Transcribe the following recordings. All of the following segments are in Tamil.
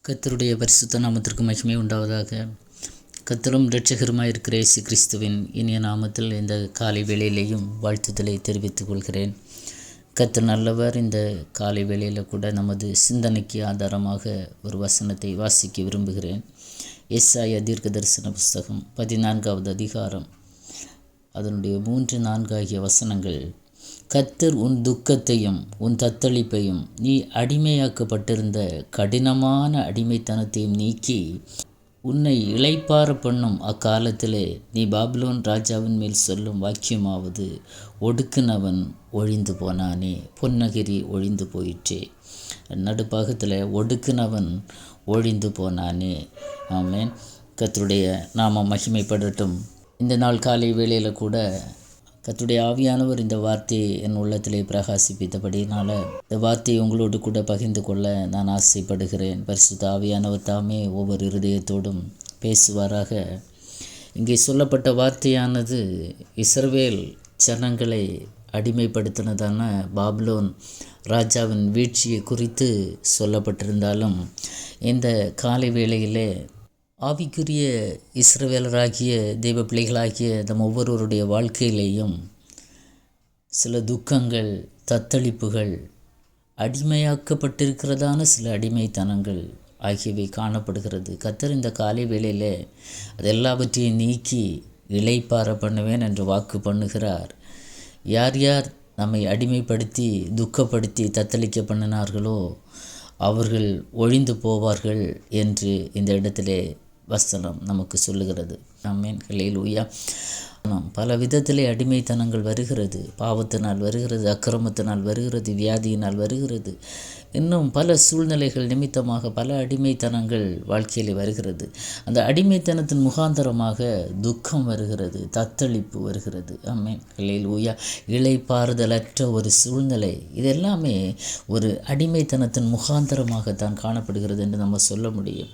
கர்த்தருடைய பரிசுத்த நாமத்திற்கு மகிமை உண்டாவதாக. கர்த்தரும் இரட்சகருமாய் இருக்கிற இயேசு கிறிஸ்துவின் இனிய நாமத்தில் இந்த காலை வேளையிலேயும் வாழ்த்துதலை தெரிவித்துக் கொள்கிறேன். கர்த்தர் நல்லவர். இந்த காலை வேளையில் கூட நமது சிந்தனைக்கு ஆதாரமாக ஒரு வசனத்தை வாசிக்க விரும்புகிறேன். எஸ்ஐயா தீர்க்க தரிசன புஸ்தகம் 14வது அதிகாரம் அதனுடைய 3-4 ஆகிய வசனங்கள். கர்த்தர் உன் துக்கத்தையும் உன் தத்தளிப்பையும் நீ அடிமையாக்கப்பட்டிருந்த கடினமான அடிமைத்தனத்தையும் நீக்கி உன்னை இளைப்பாற பண்ணும் அக்காலத்திலே நீ பாபிலோன் ராஜாவின் மேல் சொல்லும் வாக்கியமாவது, ஒடுக்குனவன் ஒழிந்து போனானே, பொன்னகிரி ஒழிந்து போயிற்றே. நடுப்பாகத்தில் ஒடுக்குனவன் ஒழிந்து போனானே. ஆமென். கர்த்தருடைய நாமம் மகிமைப்படட்டும். இந்த நாள் காலை வேளையில் கூட கர்த்தருடைய ஆவியானவர் இந்த வார்த்தையை என் உள்ளத்திலே பிரகாசிப்பித்தபடினால இந்த வார்த்தையை உங்களோடு கூட பகிர்ந்து கொள்ள நான் ஆசைப்படுகிறேன். பரிசுத்த ஆவியானவர் தாமே ஒவ்வொரு இருதயத்தோடும் பேசுவாராக. இங்கே சொல்லப்பட்ட வார்த்தையானது இஸ்ரவேல் ஜனங்களை அடிமைப்படுத்தினதான பாபிலோன் ராஜாவின் வீழ்ச்சியை குறித்து சொல்லப்பட்டிருந்தாலும், இந்த காலை வேளையிலே ஆவிக்குரிய இஸ்ரவேலராகிய தெய்வ பிள்ளைகளாகிய நம் ஒவ்வொருவருடைய வாழ்க்கையிலேயும் சில துக்கங்கள், தத்தளிப்புகள், அடிமையாக்கப்பட்டிருக்கிறதான சில அடிமைத்தனங்கள் ஆகியவை காணப்படுகிறது. கர்த்தர் இந்த காலை வேளையில் அது எல்லாவற்றையும் நீக்கி இளைப்பாற பண்ணுவேன் என்று வாக்கு பண்ணுகிறார். யார் யார் நம்மை அடிமைப்படுத்தி துக்கப்படுத்தி தத்தளிக்க பண்ணினார்களோ அவர்கள் ஒழிந்து போவார்கள் என்று இந்த இடத்திலே வசனம் நமக்கு சொல்லுகிறது. ஆமென். ஹல்லேலூயா. பல விதத்திலே அடிமைத்தனங்கள் வருகிறது. பாவத்தினால் வருகிறது, அக்கிரமத்தினால் வருகிறது, வியாதியினால் வருகிறது, இன்னும் பல சூழ்நிலைகள் நிமித்தமாக பல அடிமைத்தனங்கள் வாழ்க்கையில் வருகிறது. அந்த அடிமைத்தனத்தின் முகாந்தரமாக துக்கம் வருகிறது, தத்தளிப்பு வருகிறது. ஆமென். ஹல்லேலூயா. இளைப்பாறுதலற்ற ஒரு சூழ்நிலை, இதெல்லாமே ஒரு அடிமைத்தனத்தின் முகாந்தரமாகத்தான் காணப்படுகிறது என்று நம்ம சொல்ல முடியும்.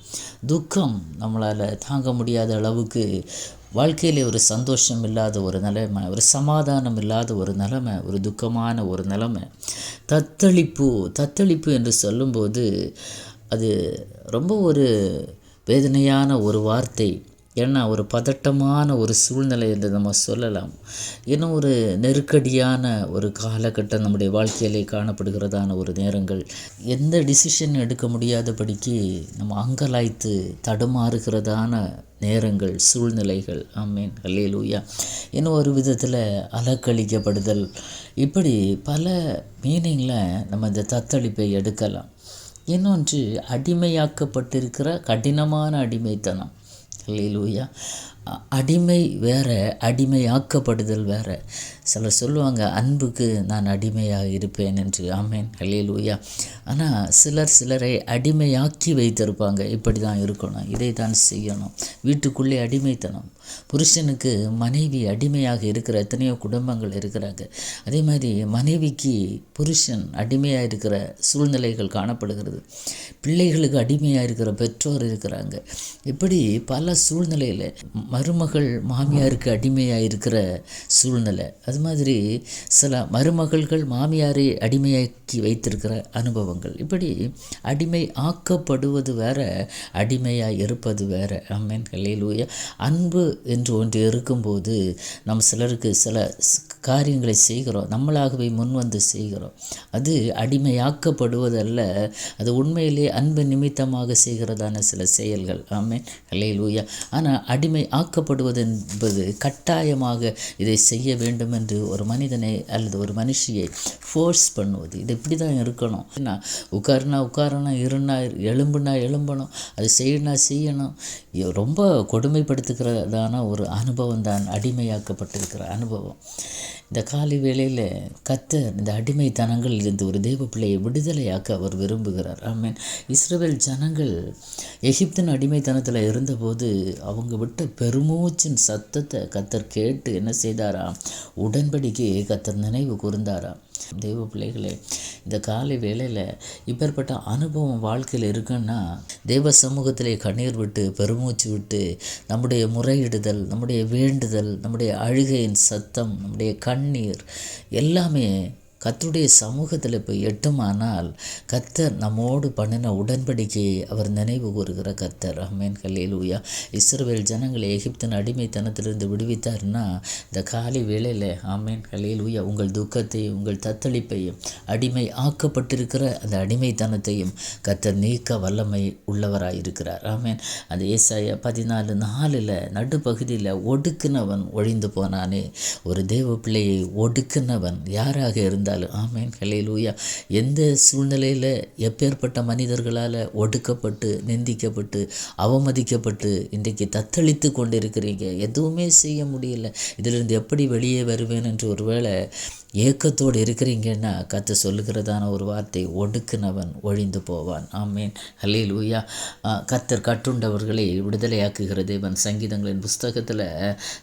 துக்கம் நம்மளால் தாங்க முடியாத அளவுக்கு வாழ்க்கையிலே ஒரு சந்தோஷம் இல்லாத ஒரு நிலைமை, ஒரு சமாதானம் இல்லாத ஒரு நிலைமை, ஒரு துக்கமான ஒரு நிலைமை. தத்தளிப்பு என்று சொல்லும்போது அது ரொம்ப ஒரு வேதனையான ஒரு வார்த்தை. ஏன்னா ஒரு பதட்டமான ஒரு சூழ்நிலை என்று நம்ம சொல்லலாம். இன்னும் ஒரு நெருக்கடியான ஒரு காலகட்டம் நம்முடைய வாழ்க்கையிலே காணப்படுகிறதான ஒரு நேரங்கள். எந்த டிசிஷன் எடுக்க முடியாதபடிக்கு நம்ம அங்கலாய்த்து தடுமாறுகிறதான நேரங்கள், சூழ்நிலைகள். ஆமென். ஹல்லேலூயா. இன்னும் ஒரு விதத்தில் அலக்களிக்கப்படுதல், இப்படி பல மீனிங்கில் நம்ம இந்த தத்தளிப்பை எடுக்கலாம். இன்னொன்று அடிமையாக்கப்பட்டிருக்கிற கடினமான அடிமைத்தனம். ஹல்லேலூயா. அடிமை வேற, அடிமையாக்கப்படுதல் வேற. சிலர் சொல்லுவாங்க, அன்புக்கு நான் அடிமையாக இருப்பேன் என்று. ஆமென். ஹல்லேலூயா. ஆனால் சிலரை அடிமையாக்கி வைத்திருப்பாங்க. இப்படி தான் இருக்கணும், இதை தான் செய்யணும். வீட்டுக்குள்ளே அடிமைத்தனம். புருஷனுக்கு மனைவி அடிமையாக இருக்கிற எத்தனையோ குடும்பங்கள் இருக்கிறாங்க. அதே மாதிரி மனைவிக்கு புருஷன் அடிமையாக இருக்கிற சூழ்நிலைகள் காணப்படுகிறது. பிள்ளைகளுக்கு அடிமையாக இருக்கிற பெற்றோர் இருக்கிறாங்க. இப்படி பல சூழ்நிலையில் மருமகள் மாமியாருக்கு அடிமையாக இருக்கிற சூழ்நிலை. அது மாதிரி சில மருமகள்கள் மாமியாரை அடிமையாக்கி வைத்திருக்கிற அனுபவங்கள். இப்படி அடிமை ஆக்கப்படுவது வேற, அடிமையாக இருப்பது வேற. ஆமென். ஹல்லேலூயா. அன்பு என்று ஒன்று இருக்கும்போது நம்ம சிலருக்கு சில காரியங்களை செய்கிறோம், நம்மளாகவே முன்வந்து செய்கிறோம். அது அடிமையாக்கப்படுவதல்ல, அது உண்மையிலே அன்பு நிமித்தமாக செய்கிறதான சில செயல்கள். ஆமென். ஹல்லேலூயா. ஆனால் அடிமை ஆக்கப்படுவது என்பது கட்டாயமாக இதை செய்ய வேண்டும் என்று ஒரு மனிதனை அல்லது ஒரு மனுஷியை ஃபோர்ஸ் பண்ணுவது. இது இப்படி தான் இருக்கணும். ஏன்னா உட்காரணும், எழும்புனா எழும்பணும், அது செய்யணும். ரொம்ப கொடுமைப்படுத்துகிறதான ஒரு அனுபவம் தான் அடிமையாக்கப்பட்டிருக்கிற அனுபவம். இந்த காலை வேளையில் கர்த்தர் இந்த அடிமைத்தனங்கள் இருந்து ஒரு தேவ பிள்ளையை விடுதலையாக்க அவர் விரும்புகிறார். ஆமென். இஸ்ரவேல் ஜனங்கள் எகிப்தின் அடிமைத்தனத்தில் இருந்தபோது அவங்க விட்ட பெருமூச்சின் சத்தத்தை கர்த்தர் கேட்டு என்ன செய்தாராம்? உடன்படிக்கையை கர்த்தர் நினைவு கூர்ந்தாராம். தெய்வ பிள்ளைகளே, இந்த காலை வேளையில் இப்பேற்பட்ட அனுபவம் வாழ்க்கையில் இருக்குன்னா தேவ சமூகத்திலே கண்ணீர் விட்டு பெருமூச்சு விட்டு நம்முடைய முறையிடுதல், நம்முடைய வேண்டுதல், நம்முடைய அழுகையின் சத்தம், நம்முடைய கண்ணீர் எல்லாமே கர்த்தருடைய சமூகத்தில் போய் எட்டுமானால் கர்த்தர் நம்மோடு பண்ணின உடன்படிக்கையை அவர் நினைவு கூறுகிற கர்த்தர். ஆமென், ஹல்லேலூயா. இஸ்ரவேல் ஜனங்களை எகிப்தின் அடிமைத்தனத்திலிருந்து விடுவித்தார்னா இந்த காலை வேளையில் ஆமென், ஹல்லேலூயா, உங்கள் துக்கத்தையும் உங்கள் தத்தளிப்பையும் அடிமை ஆக்கப்பட்டிருக்கிற அந்த அடிமைத்தனத்தையும் கர்த்தர் நீக்க வல்லமை உள்ளவராயிருக்கிறார். ஆமென். அந்த ஏசாயா 14:4 நடுப்பகுதியில் ஒடுக்கினவன் ஒழிந்து போனானே. ஒரு தேவ பிள்ளையை ஒடுக்கினவன் யாராக இருந்தாலும் ஆமென், ஹல்லேலூயா, எந்த சூழ்நிலையில் எப்பேற்பட்ட மனிதர்களால் ஒடுக்கப்பட்டு நிந்திக்கப்பட்டு அவமதிக்கப்பட்டு இன்றைக்கு தத்தளித்து கொண்டிருக்கிறீங்க, எதுவுமே செய்ய முடியல, இதிலிருந்து எப்படி வெளியே வருவேன் என்று ஒருவேளை ஏக்கத்தோடு இருக்கிறீங்கன்னா கர்த்தர் சொல்லுகிறதான ஒரு வார்த்தை, ஒடுக்கினவன் ஒழிந்து போவான். ஆமென், ஹல்லேலூயா. கர்த்தர் கட்டுண்டவர்களை விடுதலையாக்குகிற தேவன். சங்கீதங்களின் புஸ்தகத்தில்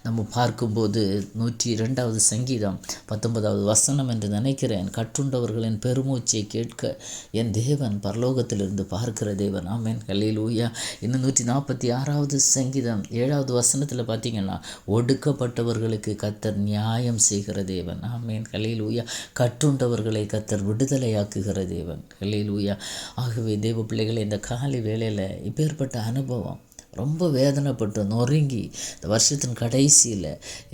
நம்ம பார்க்கும்போது 102வது சங்கீதம் 19வது வசனம் என்று நினைக்கிறேன். கட்டுண்டவர்களின் பெருமூச்சை கேட்க என் தேவன் பரலோகத்திலிருந்து பார்க்கிற தேவன். ஆமென், ஹல்லேலூயா. இன்னும் 146வது சங்கீதம் 7வது வசனத்தில் பார்த்தீங்கன்னா, ஒடுக்கப்பட்டவர்களுக்கு கர்த்தர் நியாயம் செய்கிற தேவன். ஆமென், ஹல்லேலூயா. கட்டுண்டவர்களை கர்த்தர் விடுதலையாக்குகிற தேவன். ஹல்லேலூயா. ஆகவே தேவ பிள்ளைகளை இந்த காலை வேளையில் இப்பேற்பட்ட அனுபவம் ரொம்ப வேதனைப்பட்டு நொறுங்கி இந்த வருஷத்தின் கடைசியில்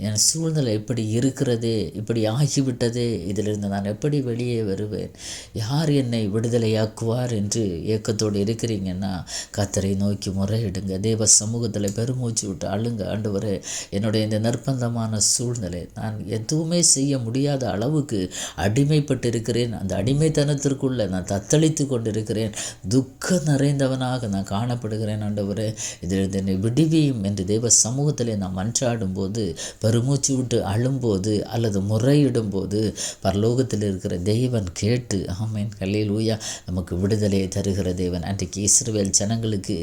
என் சூழ்நிலை இப்படி இருக்கிறதே, இப்படி ஆகிவிட்டதே, இதிலிருந்து நான் எப்படி வெளியே வருவேன், யார் என்னை விடுதலையாக்குவார் என்று ஏக்கத்தோடு இருக்கிறீங்கன்னா கர்த்தரை நோக்கி முறையிடுங்க. தேவ சமூகத்தில் பெருமூச்சு விட்டு அழுங்க. ஆண்டவரே, என்னுடைய இந்த நிர்பந்தமான சூழ்நிலை, நான் எதுவுமே செய்ய முடியாத அளவுக்கு அடிமைப்பட்டு இருக்கிறேன், அந்த அடிமைத்தனத்திற்குள்ளே நான் தத்தளித்து கொண்டிருக்கிறேன், துக்கம் நிறைந்தவனாக நான் காணப்படுகிறேன். ஆண்டவரே, இதிலிருந்து என்னை விடுவியும் என்று தேவ சமூகத்தில் நாம் மன்றாடும்போது, பெருமூச்சு விட்டு அழும்போது அல்லது முறையிடும்போது பரலோகத்தில் இருக்கிற தேவன் கேட்டு ஆமென், ஹல்லேலூயா, நமக்கு விடுதலையை தருகிற தேவன். அன்றைக்கு இஸ்ரவேல் ஜனங்களுக்கு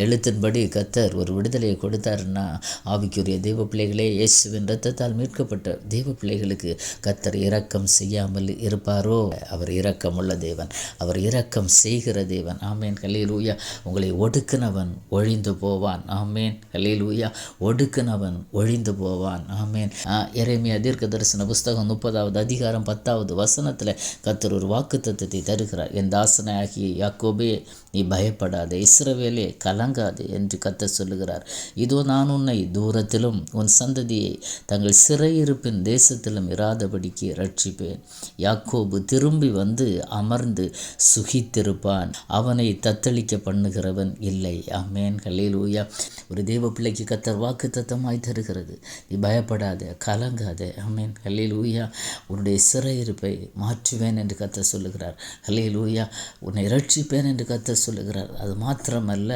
எழுத்தின்படி கர்த்தர் ஒரு விடுதலையை கொடுத்தாருன்னா, ஆவிக்குரிய தேவ பிள்ளைகளே, இயேசுவின் இரத்தத்தால் மீட்கப்பட்ட தேவ பிள்ளைகளுக்கு கர்த்தர் இரக்கம் செய்யாமல் இருப்பாரோ? அவர் இரக்கம் உள்ள தேவன், அவர் இரக்கம் செய்கிற தேவன். ஆமென், ஹல்லேலூயா. உங்களை ஒடுக்கினவன் ஒழிந்து போவான். ஆமென், ஹல்லேலூயா. ஒடுக்கினவன் ஒழிந்து போவான். ஆமென். எரேமியா தீர்க்க தரிசன புஸ்தகம் 30வது அதிகாரம் 10வது வசனத்தில் கர்த்தர் ஒரு வாக்குத்தத்தத்தை தருகிறார். என் தாசனாகிய யாக்கோபே, நீ பயப்படாதே, இஸ்ரவேலே கலங்காதே என்று கர்த்தர் சொல்லுகிறார். இதோ நான் உன்னை தூரத்திலும் உன் சந்ததியை தங்கள் சிறையிருப்பின் தேசத்திலும் இராதபடிக்கு ரட்சிப்பேன். யாக்கோபு திரும்பி வந்து அமர்ந்து சுகித்திருப்பான், அவனை தத்தளிக்க பண்ணுகிறவன் இல்லை. ஆமென், ஹல்லேலூயா. ஒரு தேவ பிள்ளைக்கு கர்த்தர் வாக்குத்தத்தமாய் தருகிறது. நீ பயப்படாதே, கலங்காதே. ஆமென், ஹல்லேலூயா. உன்னுடைய சிறையிருப்பை மாற்றுவேன் என்று கர்த்தர் சொல்லுகிறார். ஹல்லேலூயா. உன்னை ரட்சிப்பேன் என்று கர்த்தர் சொல்லுகிறார். அது மாத்திரமல்ல,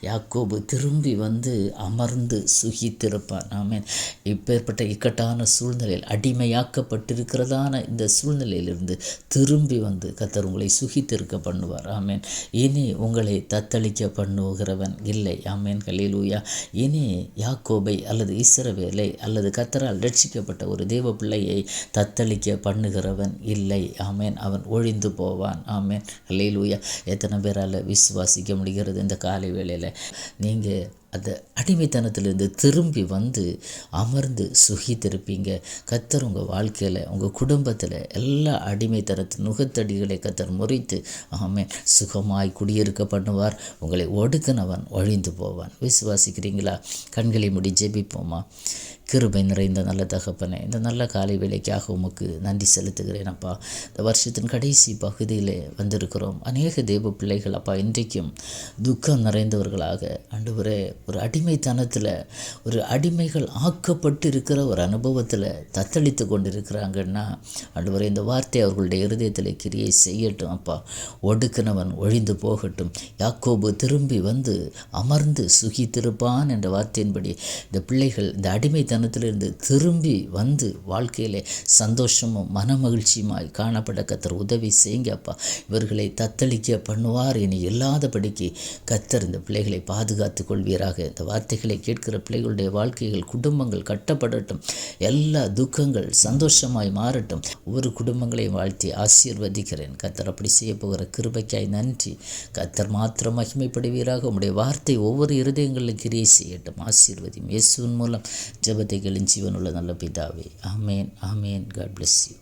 யாக்கோபு திரும்பி வந்து அமர்ந்து சுகித்திருப்பான். ஆமென். இப்பேற்பட்ட இக்கட்டான சூழ்நிலையில் அடிமையாக்கப்பட்டிருக்கிறதான இந்த சூழ்நிலையிலிருந்து திரும்பி வந்து கர்த்தர் உங்களை சுகித்திருக்க பண்ணுவார். ஆமென். இனி உங்களை தத்தளிக்க பண்ணுகிறவன் இல்லை. ஆமென், ஹல்லேலூயா. இனி யாக்கோபை அல்லது இஸ்ரவேலை அல்லது கர்த்தரால் ரட்சிக்கப்பட்ட ஒரு தேவ பிள்ளையை தத்தளிக்க பண்ணுகிறவன் இல்லை. ஆமென். அவன் ஒழிந்து போவான். ஆமென், ஹல்லேலூயா. எத்தனை பேரால் விசுவாசிக்க முடிகிறது இந்த காலை வேளையில்? நீங்கள் அந்த அடிமைத்தனத்திலிருந்து திரும்பி வந்து அமர்ந்து சுகித்திருப்பீங்க. கர்த்தர் உங்கள் வாழ்க்கையில், உங்கள் குடும்பத்தில் எல்லா அடிமைத்தனத்தின் நுகத்தடிகளை கர்த்தர் முறித்து ஆமென் சுகமாய் குடியிருக்க பண்ணுவார். உங்களை ஒடுக்கினவன் ஒழிந்து போவான். விசுவாசிக்கிறீங்களா? கண்களை மூடி ஜெபிப்போமா? கிருபை நிறைந்த நல்ல தகப்பனே, இந்த நல்ல காலை வேளைக்காக உமக்கு நன்றி செலுத்துகிறேன் அப்பா. இந்த வருஷத்தின் கடைசி பகுதியில் வந்திருக்கிறோம். அநேக தேவ பிள்ளைகள் அப்பா இன்றைக்கும் துக்கம் நிறைந்தவர்களாக ஆண்டவரே, ஒரு அடிமைத்தனத்தில், ஒரு அடிமைகள் ஆக்கப்பட்டு இருக்கிற ஒரு அனுபவத்தில் தத்தளித்து கொண்டிருக்கிறாங்கன்னா ஆண்டவரே, இந்த வார்த்தை அவர்களுடைய இருதயத்தில் கிரியை செய்யட்டும் அப்பா. ஒடுக்கினவன் ஒழிந்து போகட்டும். யாக்கோபு திரும்பி வந்து அமர்ந்து சுகித்திருப்பான் என்ற வார்த்தையின்படி இந்த பிள்ளைகள் இந்த அடிமைத்தனத்திலிருந்து திரும்பி வந்து வாழ்க்கையிலே சந்தோஷமும் மனமகிழ்ச்சியுமாய் காணப்பட கர்த்தர் உதவி செய்யுங்க அப்பா. இவர்களை தத்தளிக்க பண்ணுவார் இனி இல்லாதபடிக்கு கர்த்தர் இந்த பிள்ளைகளை பாதுகாத்து கொள்வீராக. இந்த வார்த்தைகளை கேட்கிற பிள்ளைகளுடைய வாழ்க்கைகள், குடும்பங்கள் கட்டப்படட்டும். எல்லா துக்கங்கள் சந்தோஷமாய் மாறட்டும். ஒவ்வொரு குடும்பங்களையும் வாழ்த்தி ஆசீர்வதிக்கிறேன். கர்த்தர் அப்படி செய்ய போகிற கிருபைக்காய் நன்றி. கர்த்தர் மாத்திரம் மகிமைப்படுவீராக. உம்முடைய வார்த்தை ஒவ்வொரு இருதயங்களிலும் கிரியை செய்யட்டும். ஆசீர்வதியும். இயேசுவின் மூலம் ஜெபத்தை கேளும் ஜீவனுள்ள நல்ல பிதாவே. ஆமேன், ஆமேன். God bless you.